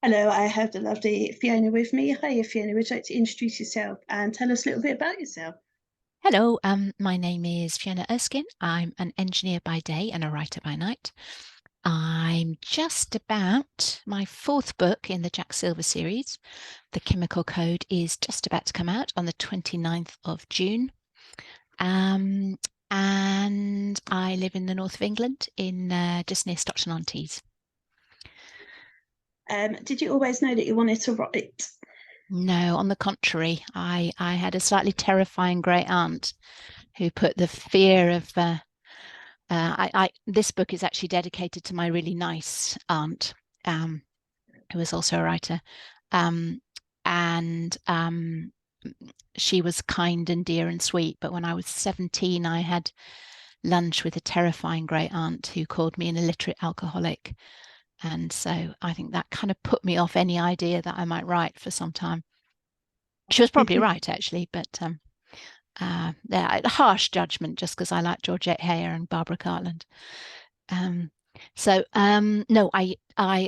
Hello, I have the lovely Fiona with me. Hi, Fiona. Would you like to introduce yourself and tell us a little bit about yourself? Hello, my name is Fiona Erskine. I'm an engineer by day and a writer by night. I'm just about my fourth book in the Jack Silver series. The Chemical Code is just about to come out on the 29th of June. Um, and I live in the north of England, in just near Stockton-on-Tees. Did you always know that you wanted to write? No, on the contrary, I had a slightly terrifying great aunt who put the fear of this book is actually dedicated to my really nice aunt, um, who was also a writer, um, and she was kind and dear and sweet. But when I was 17, I had lunch with a terrifying great aunt who called me an illiterate alcoholic, and so I think that kind of put me off any idea that I might write for some time. She was probably right, actually, but yeah, a harsh judgment just because I like Georgette Heyer and Barbara Cartland. Um, no, I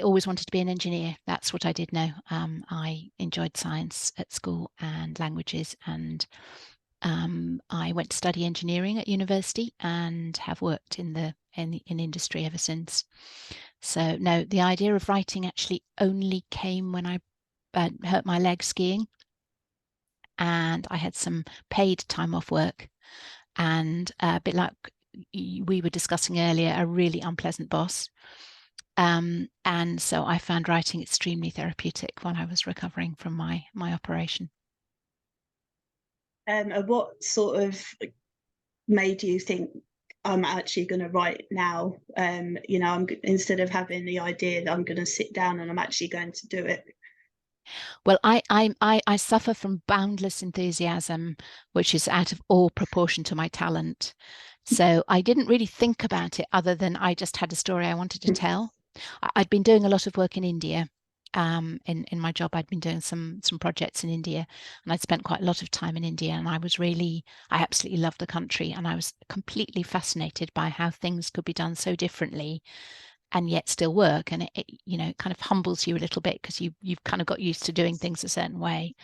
always wanted to be an engineer. That's what I did know. I enjoyed science at school and languages, and I went to study engineering at university and have worked in industry ever since. So no, the idea of writing actually only came when I hurt my leg skiing, and I had some paid time off work, and a bit like we were discussing earlier, a really unpleasant boss. And so I found writing extremely therapeutic while I was recovering from my operation. And what sort of made you think I'm actually going to write now? Instead of having the idea that I'm going to sit down and I'm actually going to do it. Well, I suffer from boundless enthusiasm, which is out of all proportion to my talent. So I didn't really think about it other than I just had a story I wanted to tell. I'd been doing a lot of work in India. In my job, I'd been doing some projects in India, and I'd spent quite a lot of time in India. And I absolutely loved the country, and I was completely fascinated by how things could be done so differently and yet still work. And it kind of humbles you a little bit because you've kind of got used to doing things a certain way,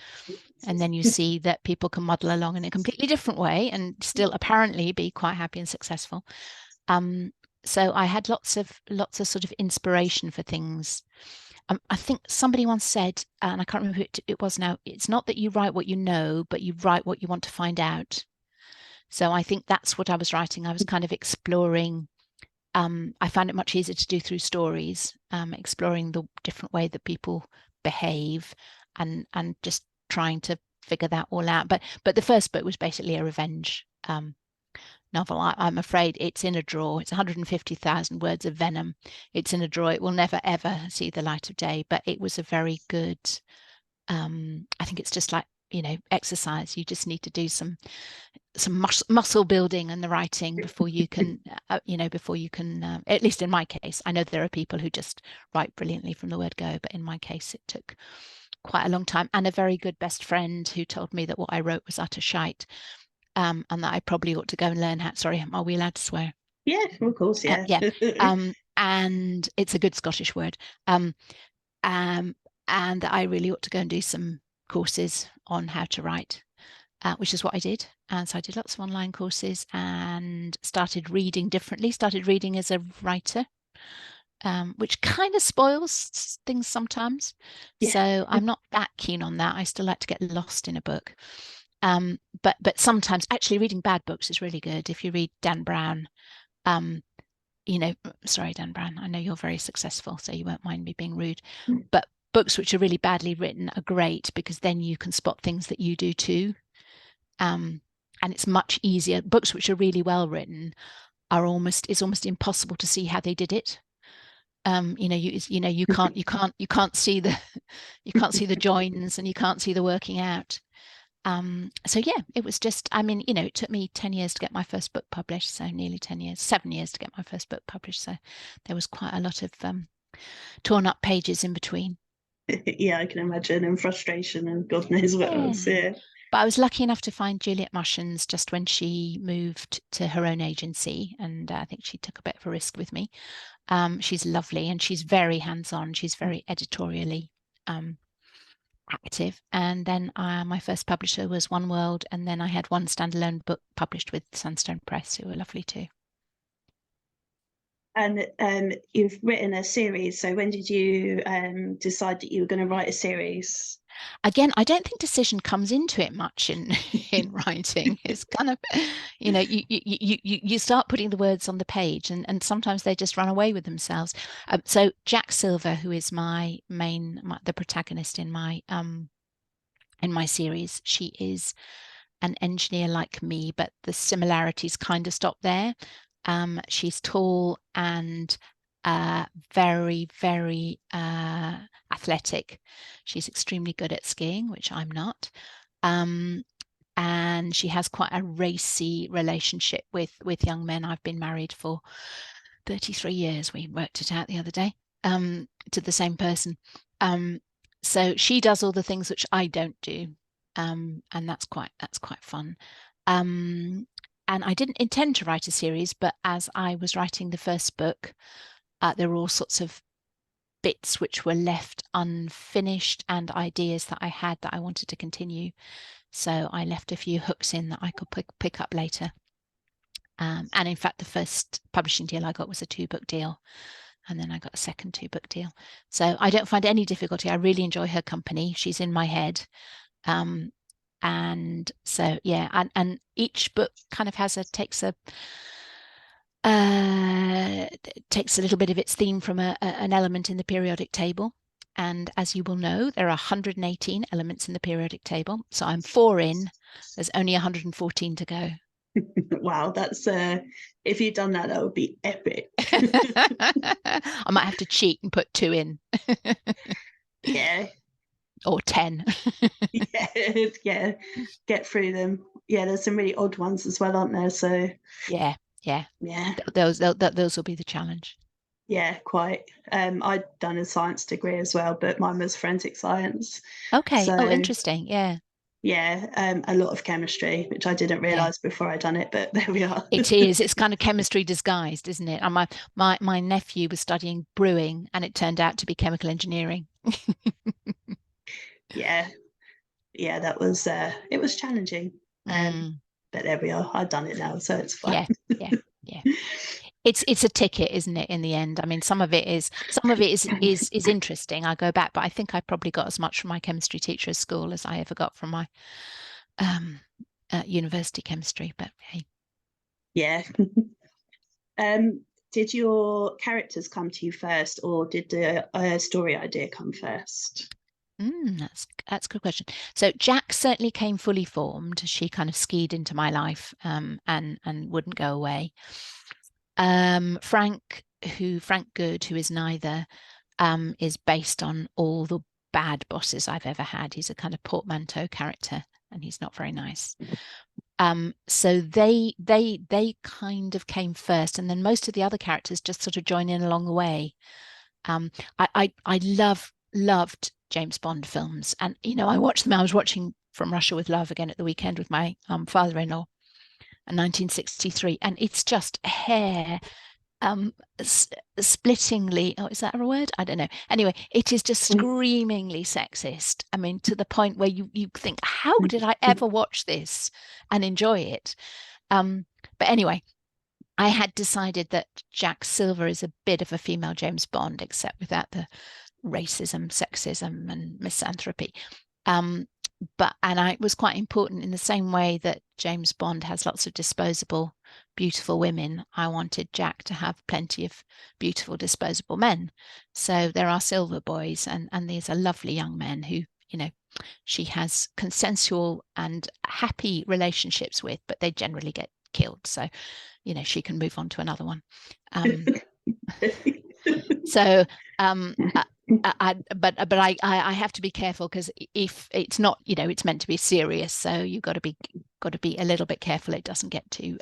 and then you see that people can muddle along in a completely different way and still apparently be quite happy and successful. Um, so I had lots of sort of inspiration for things. I think somebody once said, and I can't remember who it was now, it's not that you write what you know, but you write what you want to find out. So I think that's what I was writing. I was kind of exploring. I found it much easier to do through stories, exploring the different way that people behave, and just trying to figure that all out. But the first book was basically a revenge novel. I'm afraid it's in a drawer. It's 150,000 words of venom. It's in a drawer. It will never ever see the light of day. But it was a very good. I think it's just like exercise. You just need to do some muscle building and the writing before you can at least in my case, I know there are people who just write brilliantly from the word go, but in my case it took quite a long time, and a very good best friend who told me that what I wrote was utter shite, and that I probably ought to go and learn how. Sorry, are we allowed to swear? Yeah, of course, yeah. Yeah. And it's a good Scottish word. um, um, and that I really ought to go and do some courses on how to write, which is what I did. And so I did lots of online courses and started reading differently, started reading as a writer, which kind of spoils things sometimes. Yeah. So I'm not that keen on that. I still like to get lost in a book. But sometimes actually reading bad books is really good. If you read Dan Brown, um, sorry, Dan Brown, I know you're very successful, so you won't mind me being rude, but books which are really badly written are great because then you can spot things that you do too. Um, and it's much easier. Books which are really well written it's almost impossible to see how they did it. You can't see the you can't see the joins and you can't see the working out. So yeah, it was just, I mean, it took me 10 years to get my first book published, so nearly 10 years, 7 years to get my first book published. So there was quite a lot of torn up pages in between. Yeah, I can imagine, and frustration and God knows what else. Yeah. Yeah. But I was lucky enough to find Juliet Mushins just when she moved to her own agency, and I think she took a bit of a risk with me. She's lovely and she's very hands-on. She's very editorially active. And then my first publisher was One World, and then I had one standalone book published with Sandstone Press, who were lovely too. And you've written a series. So when did you decide that you were going to write a series? Again, I don't think decision comes into it much in in writing. It's kind of, you start putting the words on the page, and sometimes they just run away with themselves. So Jack Silver, who is the protagonist in my series, she is an engineer like me, but the similarities kind of stop there. She's tall and very, very athletic. She's extremely good at skiing, which I'm not. And she has quite a racy relationship with young men. I've been married for 33 years. We worked it out the other day, to the same person. So she does all the things which I don't do. And that's quite fun. And I didn't intend to write a series, but as I was writing the first book, there were all sorts of bits which were left unfinished and ideas that I had that I wanted to continue. So I left a few hooks in that I could pick up later. And in fact, the first publishing deal I got was a 2-book deal. And then I got a second 2-book deal. So I don't find any difficulty. I really enjoy her company. She's in my head. And so, yeah, and each book kind of takes a little bit of its theme from an element in the periodic table. And as you will know, there are 118 elements in the periodic table. So I'm 4 in, there's only 114 to go. Wow, that's if you'd done that would be epic. I might have to cheat and put 2 in. Yeah. Or 10. Yeah, get through them. Yeah, there's some really odd ones as well, aren't there? So yeah. Those will be the challenge. Yeah, quite. I'd done a science degree as well, but mine was forensic science. Okay. So Interesting. Yeah. Yeah, a lot of chemistry, which I didn't realise before I'd done it, but there we are. It is. It's kind of chemistry disguised, isn't it? And my nephew was studying brewing, and it turned out to be chemical engineering. Yeah, that was it was challenging, but there we are. I've done it now, so it's fine. Yeah. It's a ticket, isn't it? In the end, I mean, some of it is interesting. I go back, but I think I probably got as much from my chemistry teacher at school as I ever got from my university chemistry. But hey, yeah. Did your characters come to you first, or did the story idea come first? That's a good question. So Jack certainly came fully formed. She kind of skied into my life, and wouldn't go away. Frank Good, who is neither, is based on all the bad bosses I've ever had. He's a kind of portmanteau character, and he's not very nice. So they kind of came first, and then most of the other characters just sort of join in along the way. I loved James Bond films, and I watched them. I was watching From Russia with Love again at the weekend with my father-in-law in 1963, and it's just hair splittingly, is that a word? I don't know. Anyway, it is just screamingly sexist. I mean, to the point where you think, how did I ever watch this and enjoy it? But anyway, I had decided that Jack Silver is a bit of a female James Bond, except without the racism, sexism, and misanthropy. And it was quite important in the same way that James Bond has lots of disposable, beautiful women. I wanted Jack to have plenty of beautiful, disposable men. So there are silver boys, and these are lovely young men who, she has consensual and happy relationships with, but they generally get killed. So, she can move on to another one. So, but I have to be careful, because if it's not, it's meant to be serious, so you've got to be a little bit careful it doesn't get too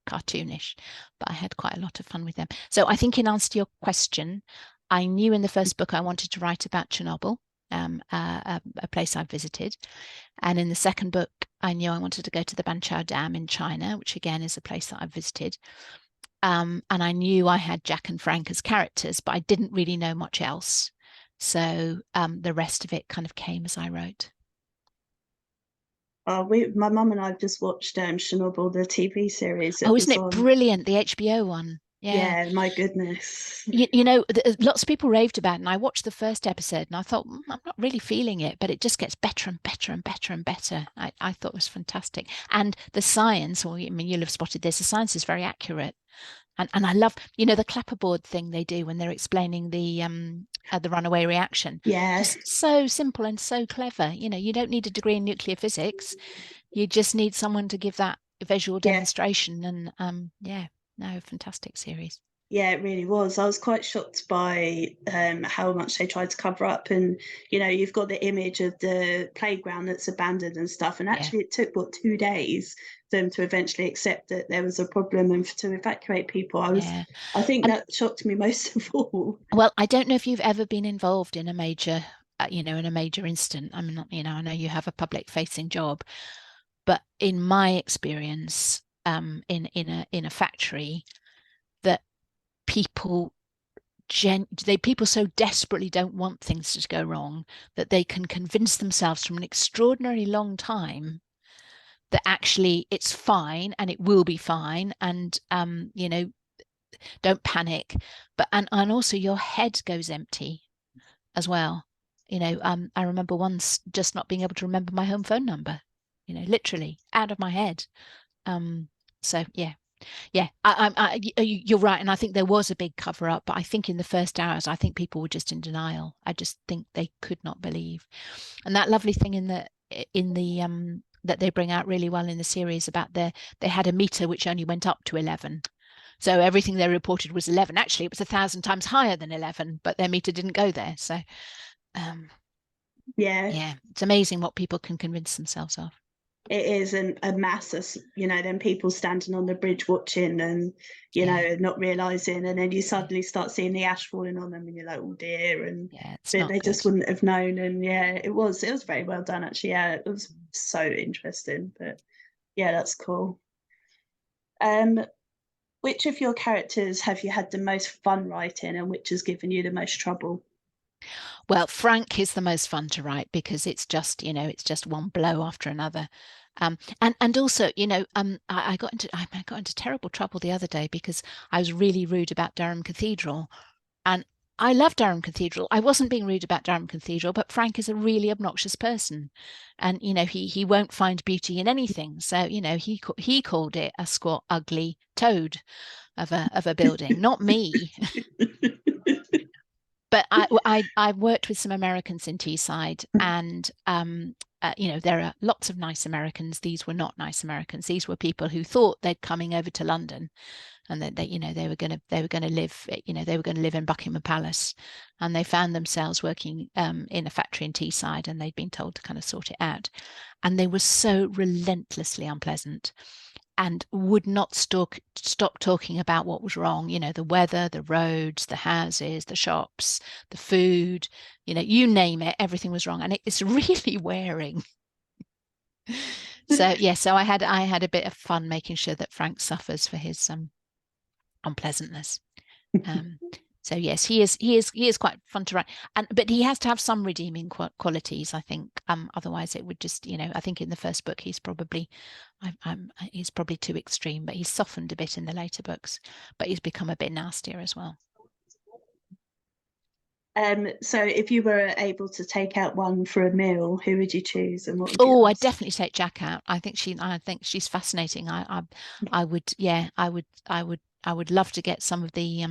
cartoonish. But I had quite a lot of fun with them. So I think, in answer to your question, I knew in the first book I wanted to write about Chernobyl, a place I visited, and in the second book I knew I wanted to go to the Banqiao Dam in China, which again is a place that I've visited. And I knew I had Jack and Frank as characters, but I didn't really know much else. So the rest of it kind of came as I wrote. My mum and I have just watched Chernobyl, the TV series that Oh, isn't was it on. brilliant? The HBO one. Yeah. Yeah, my goodness. Lots of people raved about it, and I watched the first episode and I thought, I'm not really feeling it, but it just gets better and better and better and better. I thought it was fantastic. And the science, or I mean, you'll have spotted this, the science is very accurate. And I love, the clapperboard thing they do when they're explaining the runaway reaction. Yeah, Just so simple and so clever. You don't need a degree in nuclear physics. You just need someone to give that visual yeah. demonstration. And yeah, no, fantastic series. Yeah, it really was. I was quite shocked by how much they tried to cover up. And, you've got the image of the playground that's abandoned and stuff. And Yeah, actually, it took, 2 days for them to eventually accept that there was a problem and to evacuate people. yeah. I think And that shocked me most of all. well, I don't know if you've ever been involved in a major, in a major incident. I mean, I know you have a public facing job, but in my experience, in a factory, that people people so desperately don't want things to go wrong that they can convince themselves from an extraordinarily long time that actually it's fine and it will be fine, and don't panic. But and also your head goes empty as well. I remember once just not being able to remember my home phone number, literally out of my head. So yeah, yeah, you're right, and I think there was a big cover up. But I think in the first hours, I think people were just in denial. I just think they could not believe. And that lovely thing in the that they bring out really well in the series about they had a meter which only went up to 11. So everything they reported was 11. Actually, it was 1,000 times higher than 11, but their meter didn't go there. So um, Yeah, yeah, it's amazing what people can convince themselves of. it is a mass of, then people standing on the bridge watching and, Yeah, not realizing. And then you suddenly start seeing the ash falling on them and you're like, oh dear. And yeah, it's but not they just good. wouldn't have known. And yeah, it was very well done, actually. Yeah, it was so interesting. But yeah, that's cool. Um, which of your characters have you had the most fun writing and which has given you the most trouble? Well, Frank is the most fun to write because it's just one blow after another. And also, I got into terrible trouble the other day because I was really rude about Durham Cathedral, and I love Durham Cathedral. I wasn't being rude about Durham Cathedral, but Frank is a really obnoxious person, and he won't find beauty in anything. So he called it a squat, ugly toad of a building, not me. But I worked with some Americans in Teesside, and there are lots of nice Americans. These were not nice Americans. These were people who thought they'd coming over to London, and that they were going to live, they were going to live in Buckingham Palace, and they found themselves working in a factory in Teesside, and they'd been told to kind of sort it out, and they were so relentlessly unpleasant and would not stop talking about what was wrong, the weather, the roads, the houses, the shops, the food, you name it, everything was wrong. And it's really wearing. So yeah, so I had a bit of fun making sure that Frank suffers for his unpleasantness. Um, so yes, he is quite fun to write, but he has to have some redeeming qualities, I think. Otherwise, it would just, I think in the first book he's probably too extreme, but he's softened a bit in the later books, but he's become a bit nastier as well. So if you were able to take out one for a meal, who would you choose and what would you Oh, I'd ask? definitely take Jack out. I think she's fascinating. I would, yeah, I would love to get some of the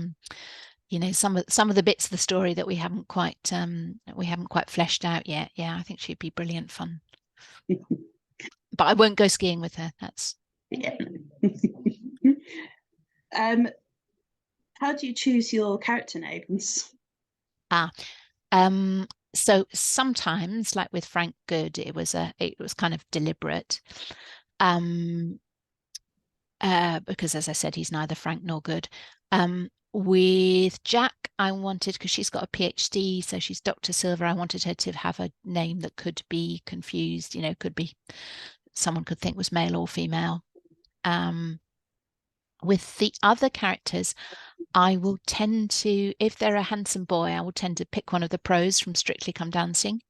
some of the bits of the story that we haven't quite fleshed out yet. Yeah, I think she'd be brilliant fun. But I won't go skiing with her. That's Yeah. um, how do you choose your character names? ah um so sometimes, like with Frank Good, it was kind of deliberate. Um because as I said, he's neither Frank nor Good. With Jack, I wanted, because she's got a PhD, so she's Dr. Silver, I wanted her to have a name that could be confused, could be someone could think was male or female. Um, With the other characters, I will tend to, if they're a handsome boy, I will tend to pick one of the pros from Strictly Come Dancing,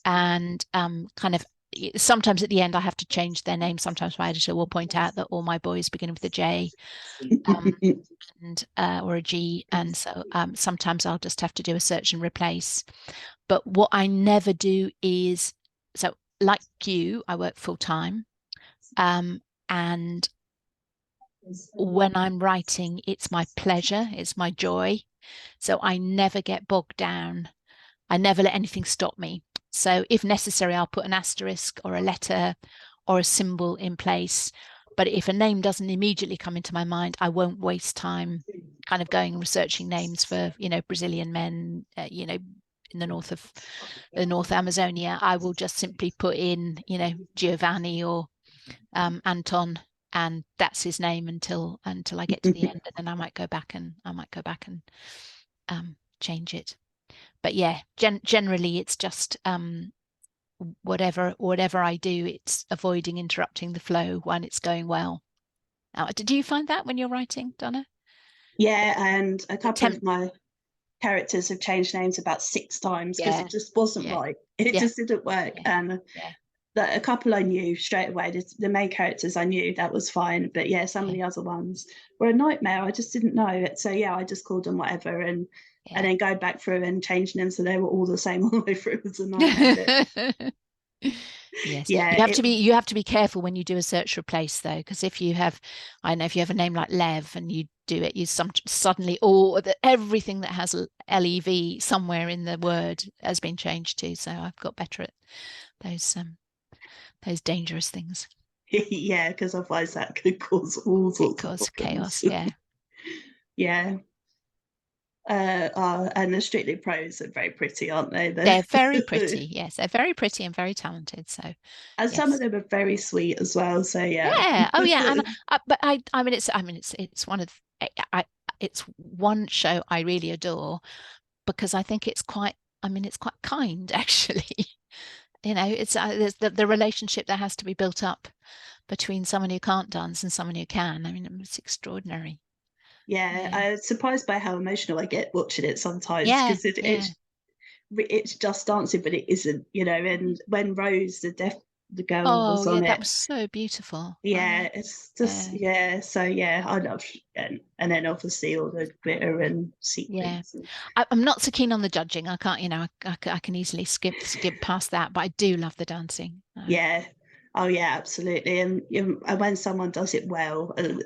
and kind of sometimes at the end I have to change their name. Sometimes my editor will point out that all my boys begin with a J, and or a G, and so sometimes I'll just have to do a search and replace. But what I never do is, so like you, I work full time, and when I'm writing, it's my pleasure, it's my joy. So I never get bogged down. I never let anything stop me. So if necessary, I'll put an asterisk or a letter or a symbol in place. But if a name doesn't immediately come into my mind, I won't waste time kind of going and researching names for, Brazilian men, in the North Amazonia. I will just simply put in, Giovanni or Anton, and that's his name until I get to the end, and then I might go back and change it. But yeah, generally it's just whatever I do, it's avoiding interrupting the flow when it's going well. Now, did you find that when you're writing, Donna? Yeah, and a couple of my characters have changed names about 6 times because it just wasn't right. It just didn't work. And a couple I knew straight away. The main characters I knew, that was fine. But yeah, some of the other ones were a nightmare. I just didn't know it. So yeah, I just called them whatever, and then go back through and change them so they were all the same all the way through. It was a nightmare. Yes, Yeah, you have to be careful when you do a search replace though, because if you have a name like Lev and you do it, you suddenly everything that has LEV somewhere in the word has been changed to. So I've got better at those dangerous things. Yeah, because otherwise that could cause all sorts of chaos. Yeah. Yeah. And the Strictly Pros are very pretty, aren't they? They're very pretty. Yes, they're very pretty and very talented. So, and some of them are very sweet as well. So yeah. Yeah. Oh yeah. And but it's one of it's one show I really adore, because I think it's quite kind actually. It's there's the relationship that has to be built up between someone who can't dance and someone who can. I mean, it's extraordinary. Yeah, I'm surprised by how emotional I get watching it sometimes, because it's just dancing, but it isn't, And when Rose, the girl, was on that it, was so beautiful. yeah, it's just So yeah, I love, and then obviously all the glitter and sequins. I'm not so keen on the judging. I can't, I can easily skip past that, but I do love the dancing. Yeah. Oh yeah, absolutely. And when someone does it well, and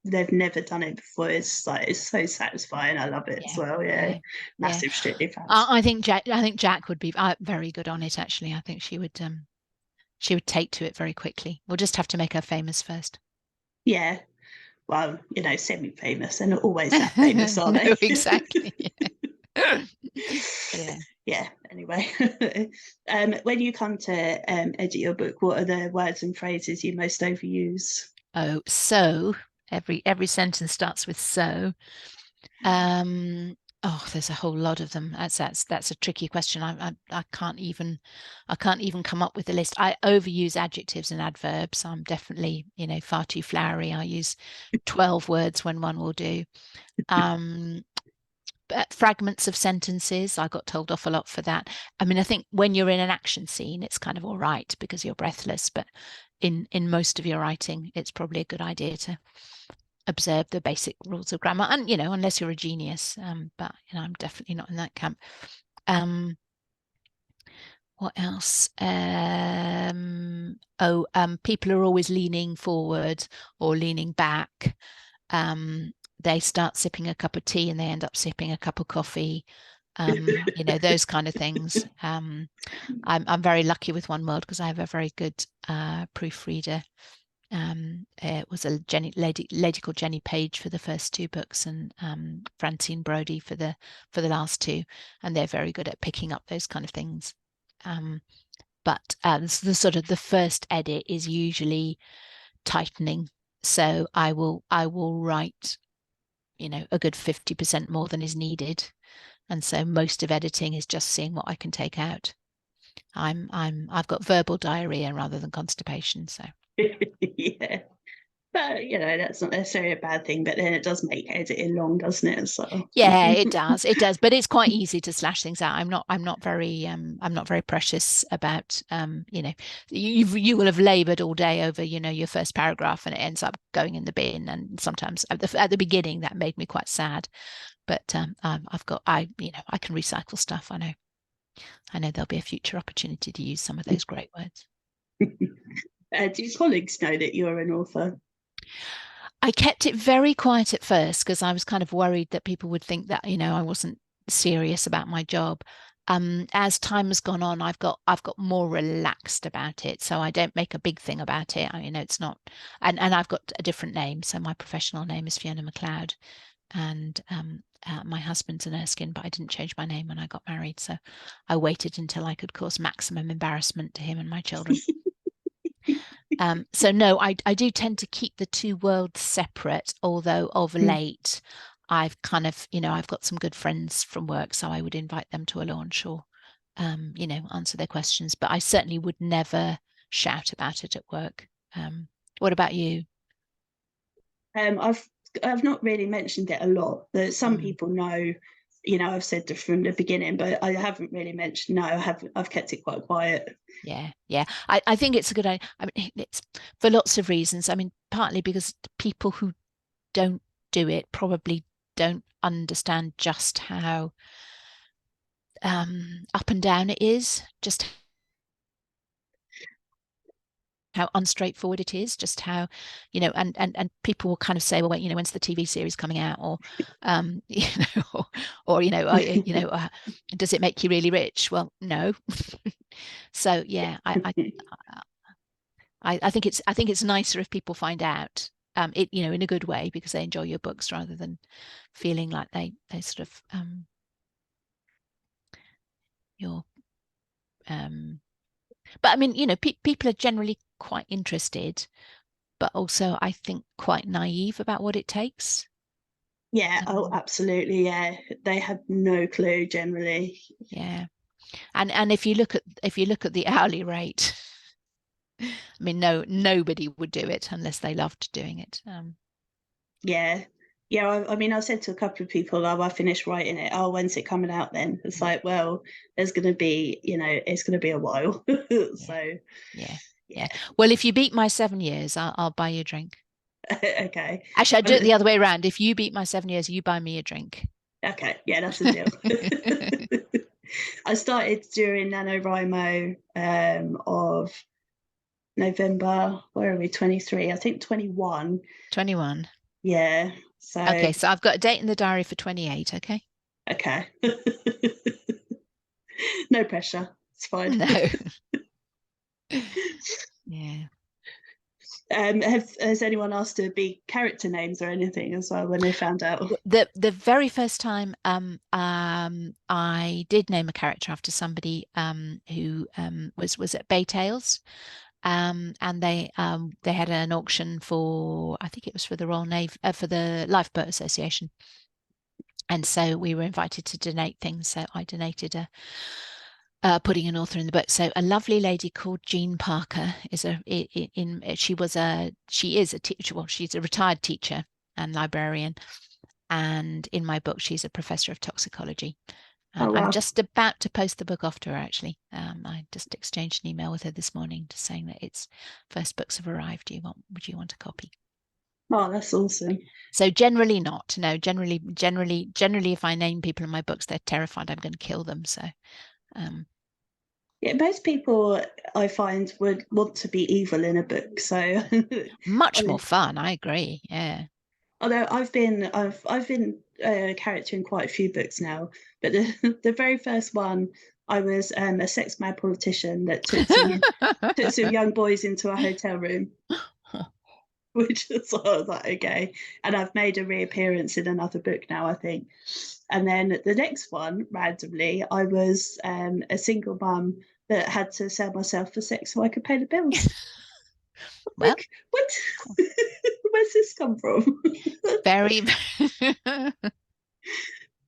they've never done it before, it's so satisfying. I love it as well. Yeah. Massive Strictly fans. I think Jack would be very good on it. Actually, I think she would take to it very quickly. We'll just have to make her famous first. Yeah. Well, semi-famous, and always that famous, are they? No, exactly. Yeah. Anyway, when you come to edit your book, what are the words and phrases you most overuse? Oh, so every sentence starts with so. There's a whole lot of them. That's a tricky question. I can't even come up with a list. I overuse adjectives and adverbs. I'm definitely, far too flowery. I use 12 words when one will do. But fragments of sentences, I got told off a lot for that. I mean, I think when you're in an action scene, it's kind of all right because you're breathless. But in most of your writing, it's probably a good idea to observe the basic rules of grammar, and unless you're a genius, but I'm definitely not in that camp. What else? People are always leaning forward or leaning back. They start sipping a cup of tea and they end up sipping a cup of coffee. Those kind of things. I'm very lucky with One World because I have a very good proofreader. It was a lady called Jenny Page for the first 2 books, and Francine Brodie for the last 2, and they're very good at picking up those kind of things. But the sort of the first edit is usually tightening, so I will write a good 50% more than is needed, and so most of editing is just seeing what I can take out. I've got verbal diarrhea rather than constipation, so. Yeah, But that's not necessarily a bad thing. But then it does make editing long, doesn't it? So Yeah, it does. It does, but it's quite easy to slash things out. I'm not very precious about you will have labored all day over, your first paragraph and it ends up going in the bin. And sometimes at the beginning that made me quite sad. But I can recycle stuff. I know there'll be a future opportunity to use some of those great words. do your colleagues know that you're an author? I kept it very quiet at first because I was kind of worried that people would think that, I wasn't serious about my job. As time has gone on, I've got more relaxed about it, so I don't make a big thing about it. It's not, and I've got a different name. So my professional name is Fiona McLeod, and my husband's an Erskine, but I didn't change my name when I got married. So I waited until I could cause maximum embarrassment to him and my children. So no, I do tend to keep the two worlds separate, although of late I've kind of, I've got some good friends from work, so I would invite them to a launch or, answer their questions. But I certainly would never shout about it at work. What about you? I've not really mentioned it a lot. That some Mm. people know, I've said it from the beginning, but I haven't really mentioned. No, I've kept it quite quiet. Yeah. I think it's a good idea. I mean, it's for lots of reasons. I mean, partly because people who don't do it probably don't understand just how up and down it is, just how unstraightforward it is, just how, and people will kind of say, well, wait, when's the TV series coming out, or, does it make you really rich? Well, no. So yeah, I think it's nicer if people find out it, in a good way because they enjoy your books rather than feeling like they sort of you're but I mean, people are generally quite interested, but also I think quite naive about what it takes. Yeah, oh, absolutely. Yeah, they have no clue generally. Yeah, and if you look at the hourly rate, I mean, nobody would do it unless they loved doing it. Yeah, yeah. I mean, I said to a couple of people, "Oh, I finished writing it. Oh, when's it coming out then?" It's like, well, there's going to be, it's going to be a while. Yeah, So, yeah, yeah. yeah. Well, if you beat my 7 years, I'll buy you a drink. Okay. Actually, I'd do it the other way around. If you beat my 7 years, you buy me a drink. Okay. Yeah, that's a deal. I started during NaNoWriMo of November, where are we, 23? I think 21. 21. Yeah. So, Okay, so I've got a date in the diary for 28, okay? okay. No pressure. It's fine. No. Yeah. Has anyone asked to be character names or anything as well when they found out? The very first time I did name a character after somebody who was at Bay Tales. And they had an auction for, I think it was for the Royal Navy, for the Lifeboat Association. And so we were invited to donate things. So I donated putting an author in the book. So a lovely lady called Jean Parker she is a teacher. Well, she's a retired teacher and librarian. And in my book, she's a professor of toxicology. Oh And I'm wow. just about to post the book off to her, actually. I just exchanged an email with her this morning just saying that its first books have arrived. Would you want a copy? Oh, that's awesome. So generally not. No, generally, if I name people in my books, they're terrified I'm going to kill them. So Yeah, most people I find would want to be evil in a book. So much more fun. I agree. Yeah. although I've been a character in quite a few books now, but the very first one I was a sex mad politician that took some young boys into a hotel room, which is I was like, okay. And I've made a reappearance in another book now, I think. And then the next one, randomly, I was a single mum that had to sell myself for sex so I could pay the bills. Well, Like, what? Where's this come from? very.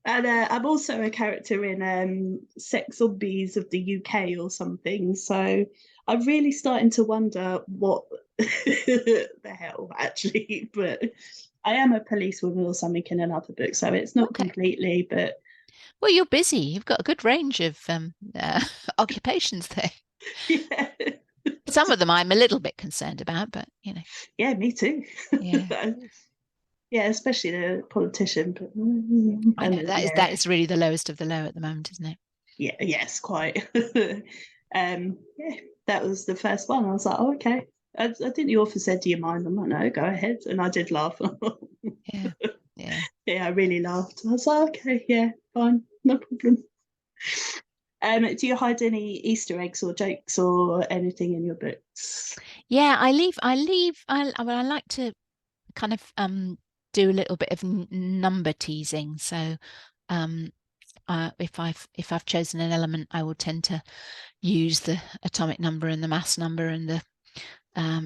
And I'm also a character in Sex Zombies of the UK or something. So I'm really starting to wonder what the hell, actually. But I am a policewoman or something in another book, so it's not Okay. completely, but Well, you're busy. You've got a good range of occupations there. yeah. Some of them I'm a little bit concerned about, but Yeah, me too. yeah. Yeah, especially the politician. But I know yeah, that is really the lowest of the low at the moment, isn't it? yeah, yes, quite. Yeah, that was the first one. I was like, oh, okay. I think the author said, "Do you mind?" I'm like, "No, go ahead," and I did laugh. Yeah. Yeah. Yeah, I really laughed. I was like, "Okay, yeah, fine, no problem." Do you hide any Easter eggs or jokes or anything in your books? Yeah, I like to kind of do a little bit of number teasing. So if I've chosen an element, I will tend to use the atomic number and the mass number and the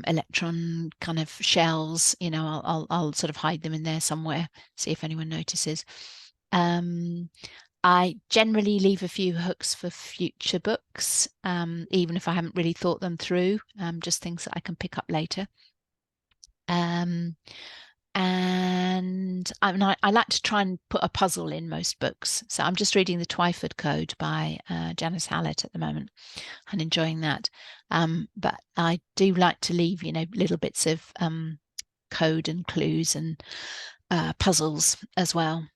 electron kind of shells. I'll sort of hide them in there somewhere, see if anyone notices. I generally leave a few hooks for future books, even if I haven't really thought them through, just things that I can pick up later. And I like to try and put a puzzle in most books. So I'm just reading the Twyford Code by Janice Hallett at the moment and enjoying that. But I do like to leave, little bits of code and clues and puzzles as well.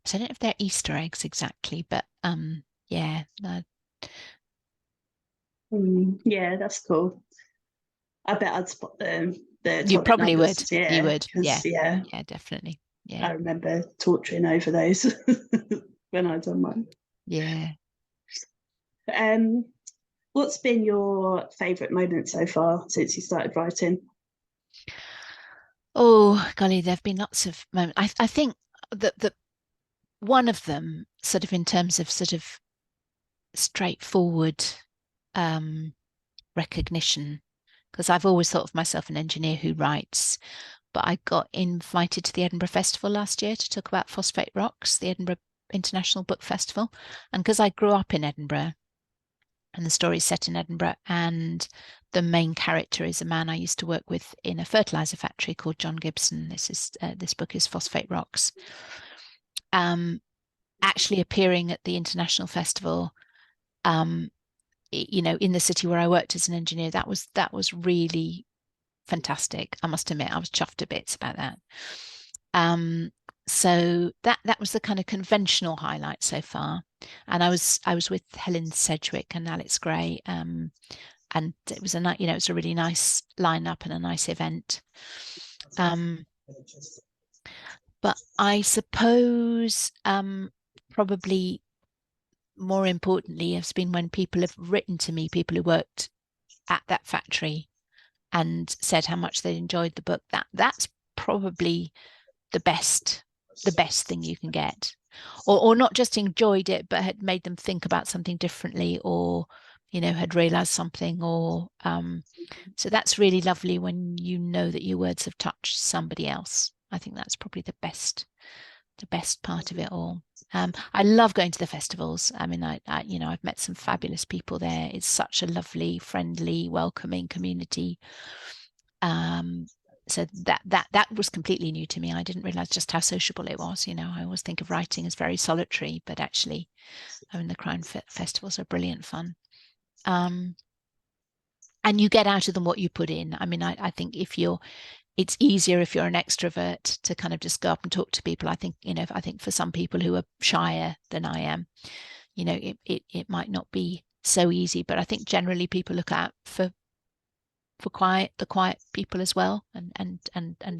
So I don't know if they're Easter eggs exactly, but yeah. Yeah, that's cool. I bet I'd spot the You atomic probably numbers. would. You Yeah, would. Yeah. because yeah, Yeah, definitely. I Yeah. remember torturing over those when I done mine. Yeah. Um, what's been your favourite moment so far since you started writing? Oh, golly, there have been lots of moments. I think that one of them, sort of in terms of sort of straightforward recognition, because I've always thought of myself an engineer who writes, but I got invited to the Edinburgh Festival last year to talk about phosphate rocks, the Edinburgh International Book Festival. And because I grew up in Edinburgh and the story is set in Edinburgh, and the main character is a man I used to work with in a fertilizer factory called John Gibson. This book is Phosphate Rocks. Actually appearing at the international festival, in the city where I worked as an engineer, that was really fantastic. I must admit, I was chuffed to bits about that. So that was the kind of conventional highlight so far. And I was with Helen Sedgwick and Alex Gray, and it was it was a really nice lineup and a nice event. But I suppose probably more importantly has been when people have written to me, people who worked at that factory, and said how much they enjoyed the book. That's probably the best thing you can get, or not just enjoyed it, but had made them think about something differently, or had realized something, or so that's really lovely when you know that your words have touched somebody else. I think that's probably the best part of it all. I love going to the festivals. I mean, I've met some fabulous people there. It's such a lovely, friendly, welcoming community. So that was completely new to me. I didn't realize just how sociable it was. I always think of writing as very solitary, but actually, the Crown festivals are brilliant fun. And you get out of them what you put in. I mean, I think it's easier if you're an extrovert to kind of just go up and talk to people. I think, I think for some people who are shyer than I am, it might not be so easy, but I think generally people look out for the quiet people as well, and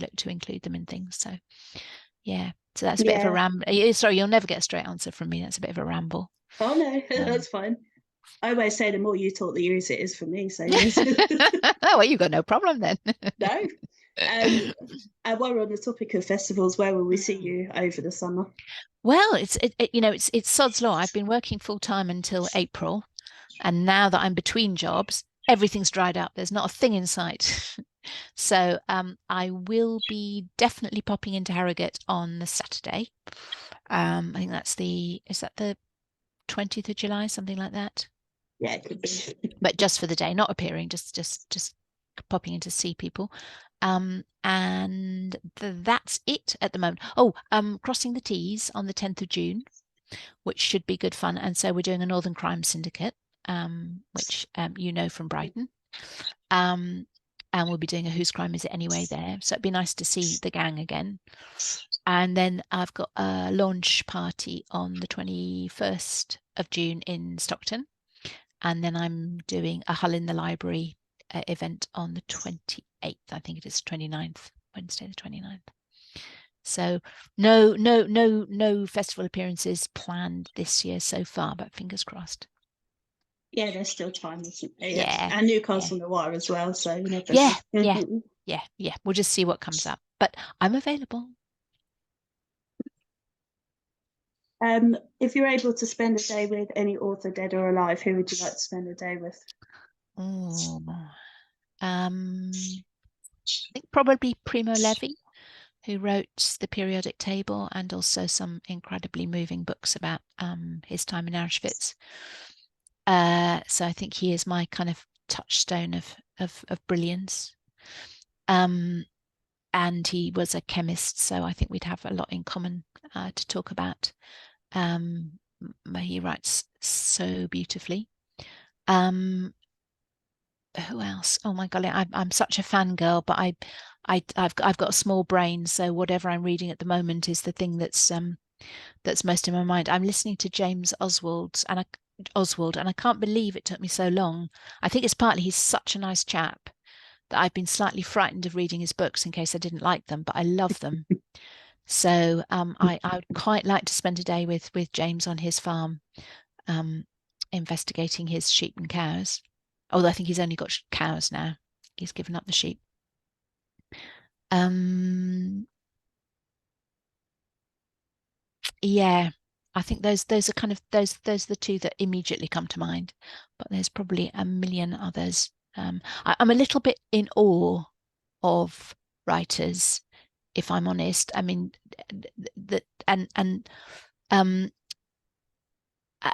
look to include them in things. So yeah, so that's a bit of a Yeah. ramble. Sorry, you'll never get a straight answer from me. That's a bit of a ramble. Oh no, that's fine. I always say the more you talk, the easier it is for me. So yes. Oh, well, you've got no problem then. No. And while we're on the topic of festivals, where will we see Mm. you over the summer? Well, it's sod's law. I've been working full time until April, and now that I'm between jobs, everything's dried up. There's not a thing in sight. So I will be definitely popping into Harrogate on the Saturday. I think is that the 20th of July, something like that. Yeah, it could be. But just for the day, not appearing, just popping in to see people. And that's it at the moment. Crossing the T's on the 10th of June, which should be good fun. And so we're doing a Northern Crime Syndicate, which from Brighton. And we'll be doing a Whose Crime Is It Anyway there. So it'd be nice to see the gang again. And then I've got a launch party on the 21st of June in Stockton. And then I'm doing a Hull in the Library event on the 28th. I think it is 29th, Wednesday the 29th. So no festival appearances planned this year so far, but fingers crossed. Yeah, there's still time, isn't there? Yeah. And Newcastle on the Wire as well. So you never know. Yeah. We'll just see what comes up. But I'm available. If you're able to spend a day with any author, dead or alive, who would you like to spend a day with? I think probably Primo Levi, who wrote The Periodic Table and also some incredibly moving books about his time in Auschwitz. So I think he is my kind of touchstone of brilliance. And he was a chemist, so I think we'd have a lot in common to talk about. He writes so beautifully. Who else? Oh my golly, I'm such a fangirl, but I've got a small brain, so whatever I'm reading at the moment is the thing that's most in my mind. I'm listening to James Oswald, and I can't believe it took me so long. I think it's partly he's such a nice chap that I've been slightly frightened of reading his books in case I didn't like them, but I love them. So I would quite like to spend a day with James on his farm, investigating his sheep and cows. Although I think he's only got cows now. He's given up the sheep. Yeah, I think those are kind of those are the two that immediately come to mind. But there's probably a million others. I'm a little bit in awe of writers, if I'm honest. I mean,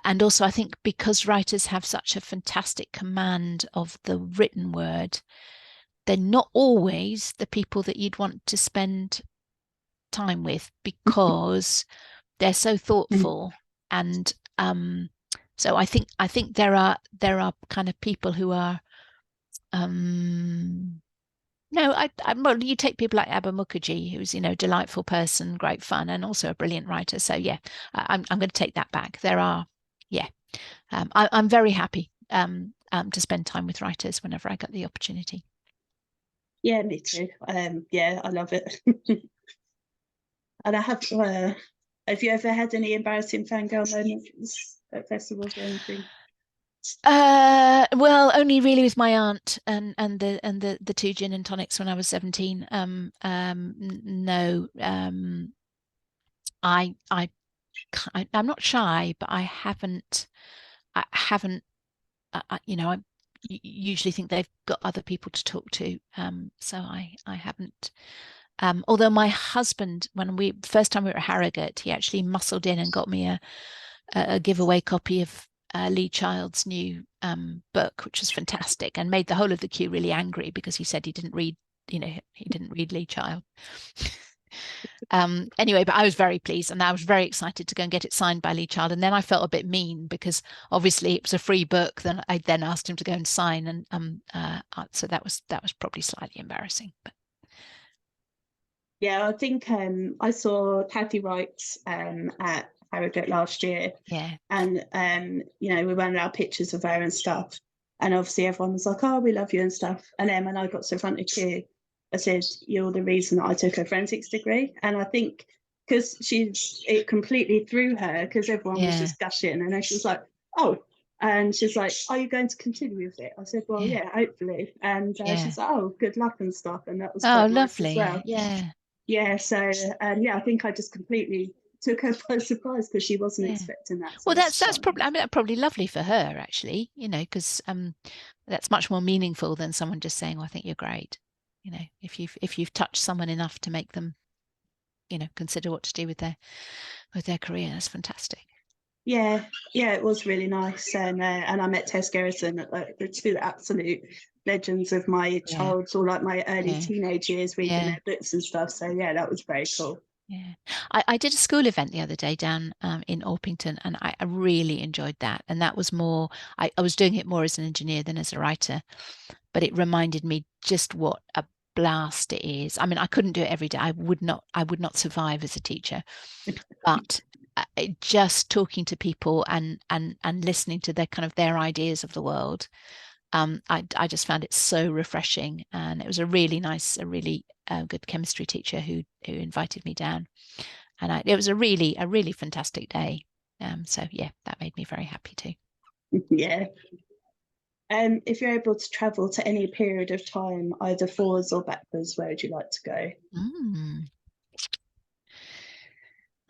and also I think because writers have such a fantastic command of the written word, they're not always the people that you'd want to spend time with because they're so thoughtful. And so I think there are kind of people who are well, you take people like Abba Mukherjee, who's delightful person, great fun, and also a brilliant writer. So yeah, I'm going to take that back. There are, I'm very happy to spend time with writers whenever I get the opportunity. Yeah, me too. I love it. And I have you ever had any embarrassing fangirl moments at festivals or anything? Well, only really with my aunt and the two gin and tonics when I was 17. No, I'm not shy, but I usually think they've got other people to talk to. So I haven't. Although my husband, when first time we were at Harrogate, he actually muscled in and got me a giveaway copy of Lee Child's new book, which was fantastic, and made the whole of the queue really angry because he said he didn't read Lee Child. Anyway, but I was very pleased and I was very excited to go and get it signed by Lee Child. And then I felt a bit mean because obviously it was a free book. Then I asked him to go and sign, and so that was probably slightly embarrassing. But yeah, I think I saw Kathy Wright at Harrogate last year. Yeah. And we went out pictures of her and stuff. And obviously everyone was like, "Oh, we love you" and stuff. And then when I got to the front of the queue, I said, "You're the reason that I took a forensics degree." And I think because it completely threw her because everyone was just gushing. And then she was like, "Oh." And she's like, "Are you going to continue with it?" I said, "Well, yeah hopefully." And she's like, "Oh, good luck and stuff." And that was quite lovely. nice as well. Yeah. Yeah. So, I think I just completely took her by surprise because she wasn't expecting that. So well, that's probably, probably lovely for her actually, because that's much more meaningful than someone just saying, "Oh, I think you're great." If you've touched someone enough to make them, consider what to do with their career, that's fantastic. Yeah, it was really nice, and I met Tess Gerritsen, the two absolute legends of my Yeah, child's or like my early yeah, teenage years reading yeah. their books and stuff. So yeah, that was very cool. Yeah, I did a school event the other day down in Orpington, and I really enjoyed that. And that was more, I was doing it more as an engineer than as a writer, but it reminded me just what a blast it is. I mean, I couldn't do it every day. I would not survive as a teacher. But just talking to people and listening to their kind of their ideas of the world, I just found it so refreshing, and it was a really nice, a really good chemistry teacher who invited me down, and it was a really fantastic day. So yeah, that made me very happy too. Yeah. If you're able to travel to any period of time, either forwards or backwards, where would you like to go? Mm.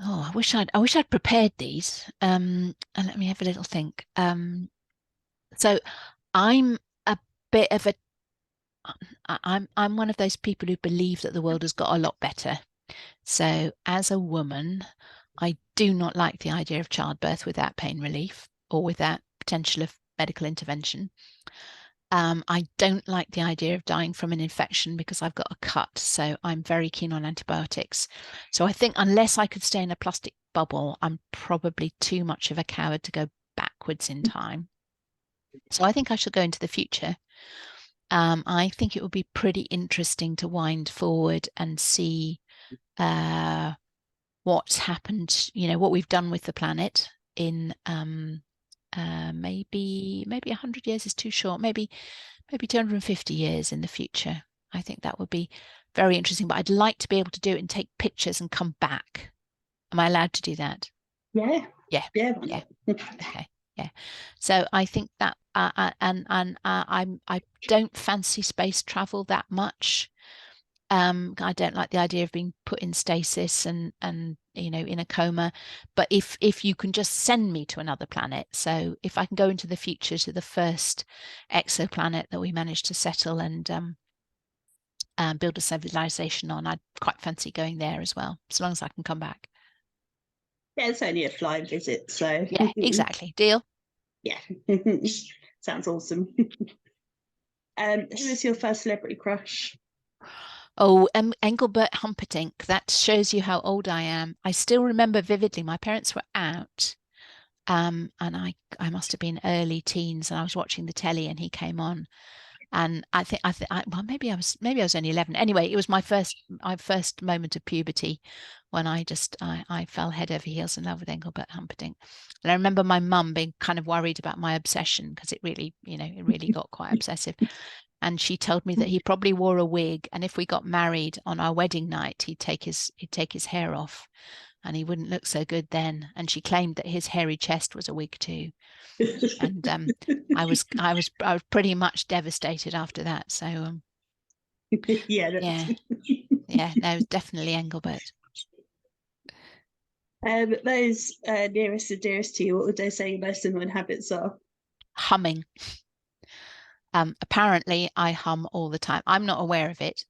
Oh, I wish I'd prepared these. And let me have a little think. So I'm a bit of a I'm one of those people who believe that the world has got a lot better. So as a woman, I do not like the idea of childbirth without pain relief or without potential of medical intervention. I don't like the idea of dying from an infection because I've got a cut, so I'm very keen on antibiotics. So I think unless I could stay in a plastic bubble, I'm probably too much of a coward to go backwards in time. So I think I should go into the future. I think it would be pretty interesting to wind forward and see uh, what's happened, what we've done with the planet in maybe 100 years is too short, maybe 250 years in the future. I think that would be very interesting, but I'd like to be able to do it and take pictures and come back. Am I allowed to do that? Yeah. Yeah, Yeah. yeah, okay, yeah. So I think that and I don't fancy space travel that much. I don't like the idea of being put in stasis and in a coma. But if you can just send me to another planet, so if I can go into the future to the first exoplanet that we managed to settle and build a civilization on, I'd quite fancy going there as well, as long as I can come back. Yeah, it's only a flying visit, so Yeah, exactly. Deal. yeah. Sounds awesome. Who was your first celebrity crush? Oh, Engelbert Humperdinck. That shows you how old I am. I still remember vividly. My parents were out, and I must have been early teens, and I was watching the telly, and he came on, and well, maybe I was only 11. Anyway, it was my first moment of puberty when I fell head over heels in love with Engelbert Humperdinck. And I remember my mum being kind of worried about my obsession because it really got quite obsessive. And she told me that he probably wore a wig, and if we got married on our wedding night, he'd take his hair off, and he wouldn't look so good then. And she claimed that his hairy chest was a wig too. And I was pretty much devastated after that. So Yeah. yeah, yeah, no, definitely Engelbert. Those nearest and dearest to you, what would they say your most annoying habits are? Humming. Apparently, I hum all the time. I'm not aware of it.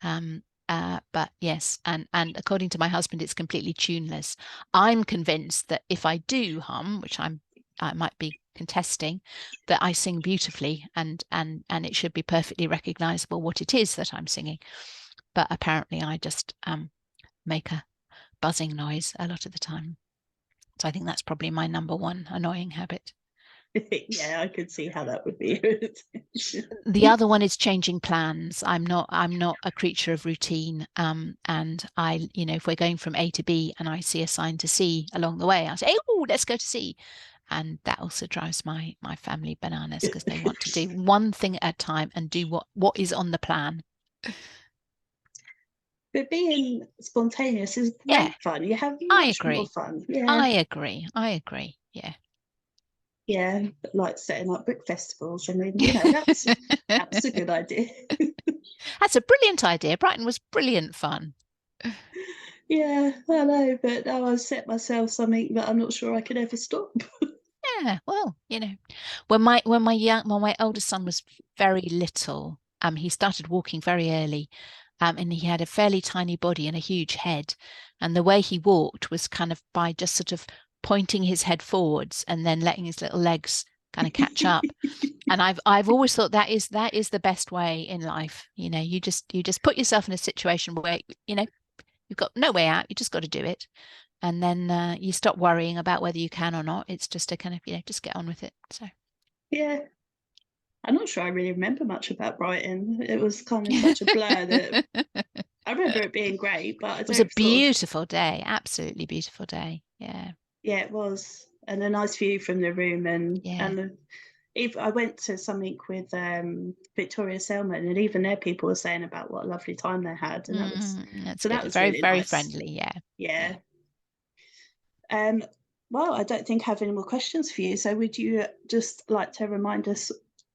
But yes, and according to my husband, it's completely tuneless. I'm convinced that if I do hum, which I might be contesting, that I sing beautifully and it should be perfectly recognizable what it is that I'm singing. But apparently, I just make a buzzing noise a lot of the time. So I think that's probably my number one annoying habit. Yeah, I could see how that would be. The other one is changing plans. I'm not a creature of routine. And if we're going from A to B and I see a sign to C along the way, I say, oh, let's go to C. And that also drives my family bananas because they want to do one thing at a time and do what is on the plan. But being spontaneous is Yeah, great fun. You have I much more agree. fun. Yeah. I agree. I agree. Yeah. Yeah, like setting up book festivals. I mean, that was a good idea. That's a brilliant idea. Brighton was brilliant fun. Yeah, I know, but now I've set myself something that I'm not sure I could ever stop. Yeah, well, when my eldest son was very little, he started walking very early, and he had a fairly tiny body and a huge head, and the way he walked was kind of by just sort of pointing his head forwards and then letting his little legs kind of catch up. And I've always thought that is the best way in life. You know, you just put yourself in a situation where, you know, you've got no way out. You just got to do it. And then you stop worrying about whether you can or not. It's just a kind of, you know, just get on with it. So Yeah. I'm not sure I really remember much about Brighton. It was kind of such a blur that I remember it being great, but I it was a don't sort of. beautiful day, absolutely beautiful day. Yeah. Yeah, it was, and a nice view from the room, Yeah. and if I went to something with Victoria Selman, and even there people were saying about what a lovely time they had, and That's so that good. was Very, really very nice. friendly. Yeah. Yeah. Yeah. Um, well, I don't think I have any more questions for you. So would you just like to remind us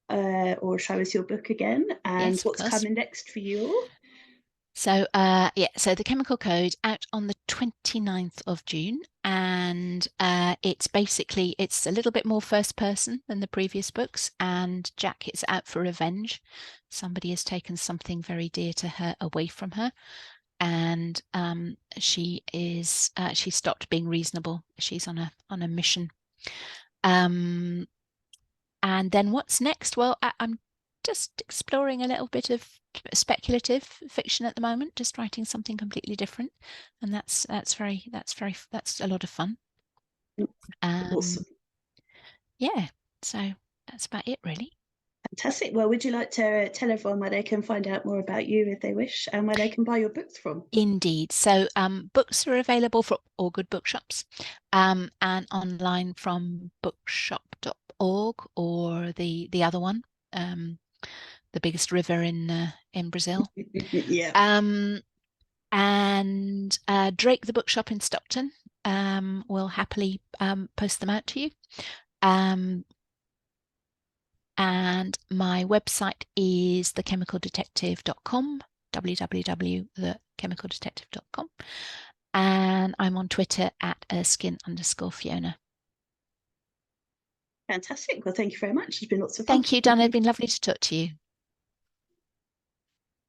or show us your book again and Yes, of what's course. coming next for you? So yeah, so the Chemical Code out on the 29th of June, and it's basically it's a little bit more first person than the previous books, and Jack is out for revenge. Somebody has taken something very dear to her away from her, and she stopped being reasonable. She's on a mission. And then what's next? Well, I'm just exploring a little bit of speculative fiction at the moment, just writing something completely different, and that's a lot of fun. Awesome. Yeah, so that's about it really. Fantastic. Well, would you like to tell everyone where they can find out more about you if they wish and where they can buy your books from? Indeed. So books are available from all good bookshops, and online from bookshop.org or the other one, the biggest river in Brazil. Yeah. And Drake the bookshop in Stockton will happily post them out to you. And my website is thechemicaldetective.com, www.thechemicaldetective.com. And I'm on Twitter at Erskine_Fiona. Fantastic. Well, thank you very much. It's been lots of fun. Thank you, Donna. It's been lovely to talk to you.